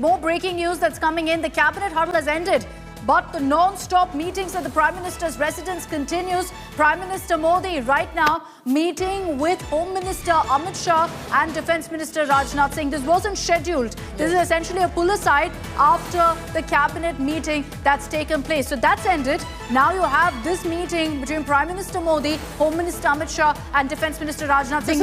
more breaking news that's coming in. The cabinet huddle has ended, but the non-stop meetings at the Prime Minister's residence continues. Prime Minister Modi right now meeting with Home Minister Amit Shah and Defence Minister Rajnath Singh. This wasn't scheduled. This is essentially a pull aside after the cabinet meeting that's taken place. So that's ended. Now you have this meeting between Prime Minister Modi, Home Minister Amit Shah and Defence Minister Rajnath Singh.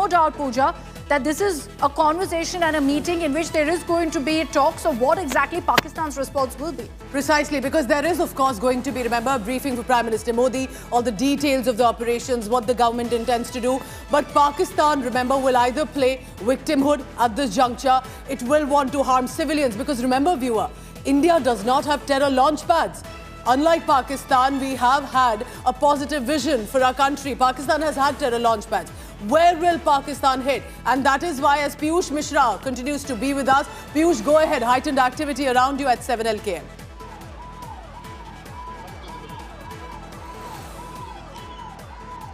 No doubt, Pooja, that this is a conversation and a meeting in which there is going to be talks of what exactly Pakistan's response will be. Precisely, because there is, of course, going to be, remember, a briefing for Prime Minister Modi, all the details of the operations, what the government intends to do. But Pakistan, remember, will either play victimhood at this juncture. It will want to harm civilians because, remember, viewer, India does not have terror launch pads. Unlike Pakistan, we have had a positive vision for our country. Pakistan has had terror launch pads. Where will Pakistan hit? And that is why, as Piyush Mishra continues to be with us, Piyush, go ahead, heightened activity around you at 7 LKM.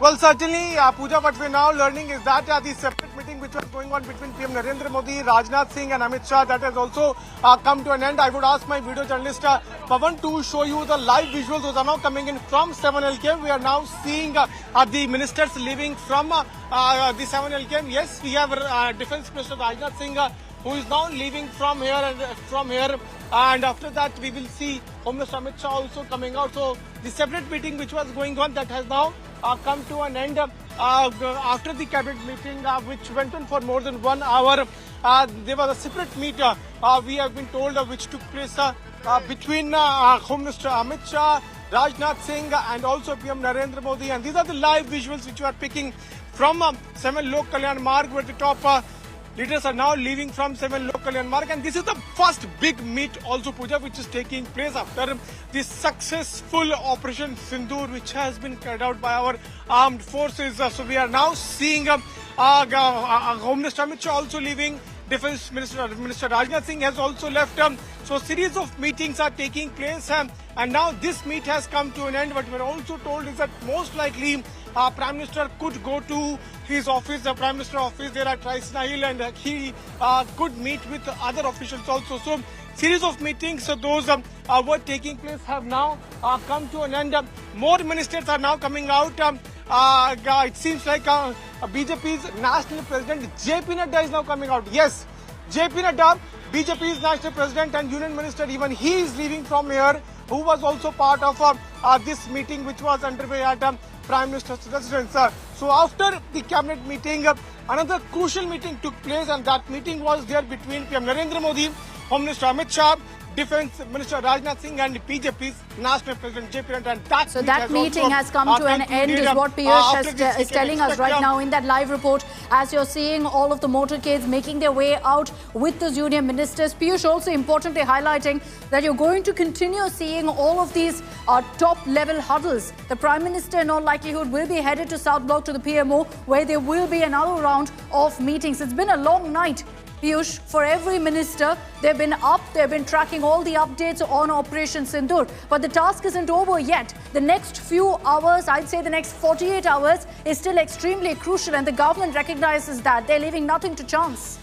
Well, certainly, Pooja, what we're now learning is that the separate meeting which was going on between PM Narendra Modi, Rajnath Singh and Amit Shah, that has also come to an end. I would ask my video journalist Pavan to show you the live visuals. Those are now coming in from 7 LKM. We are now seeing the ministers leaving from the 7 LKM. Yes, we have Defence Minister Rajnath Singh who is now leaving from here and after that we will see Home Minister Amit Shah also coming out. So the separate meeting which was going on, that has now come to an end after the cabinet meeting which went on for more than 1 hour. There was a separate meet we have been told which took place between Home Minister Amit Shah, Rajnath Singh and also PM Narendra Modi, and these are the live visuals which you are picking from 7 Lok Kalyan Marg, where the top leaders are now leaving from 7 Lok Kalyan Marg, and this is the first big meet also, Pooja, which is taking place after the successful Operation Sindoor which has been carried out by our armed forces. So we are now seeing Home Minister Amit Shah also leaving. Defence Minister Rajnath Singh has also left. So series of meetings are taking place and now this meet has come to an end. What we are also told is that most likely Prime Minister could go to his office, the Prime Minister office there at Raisina Hill, and he could meet with other officials also. So series of meetings, those were taking place, have now come to an end. More ministers are now coming out. It seems like BJP's National President JP Nadda is now coming out. Yes, JP Nadda, BJP's National President and Union Minister, even he is leaving from here, who was also part of this meeting which was underway at Prime Minister's residence. So after the cabinet meeting, another crucial meeting took place, and that meeting was there between PM Narendra Modi, Home Minister Amit Shah, Defence Minister Rajnath Singh and BJP's National President JP Nadda. And that meeting has come to an end, is what Piyush is telling us right now in that live report. As you're seeing all of the motorcades making their way out with those union ministers. Piyush also importantly highlighting that you're going to continue seeing all of these top-level huddles. The Prime Minister in all likelihood will be headed to South Block to the PMO, where there will be another round of meetings. It's been a long night, Piyush, for every minister. They've been up, they've been tracking all the updates on Operation Sindoor. But the task isn't over yet. The next few hours, I'd say the next 48 hours, is still extremely crucial, and the government recognizes that. They're leaving nothing to chance.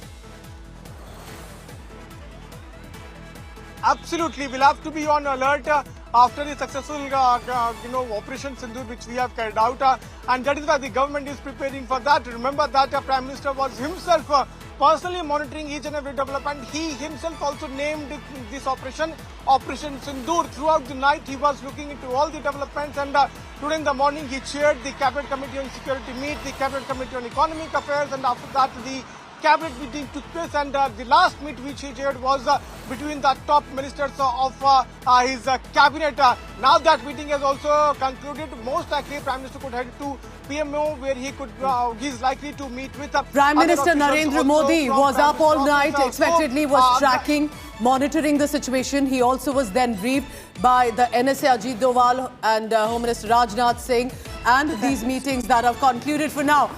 Absolutely, we'll have to be on alert after the successful Operation Sindoor which we have carried out, and that is why the government is preparing for that. Remember that Prime Minister was himself personally monitoring each and every development. He himself also named this Operation Sindoor. Throughout the night he was looking into all the developments, and today in the morning he chaired the Cabinet Committee on Security meet, the Cabinet Committee on Economic Affairs, and after that the cabinet meeting took place, and the last meet which he chaired was between the top ministers of his cabinet. Now that meeting has also concluded. Most likely Prime Minister could head to PMO, where he is likely to meet with Prime Minister Narendra Modi was up all night, expectedly was tracking, monitoring the situation. He also was then briefed by the NSA Ajit Doval and Home Minister Rajnath Singh, and these meetings that have concluded for now.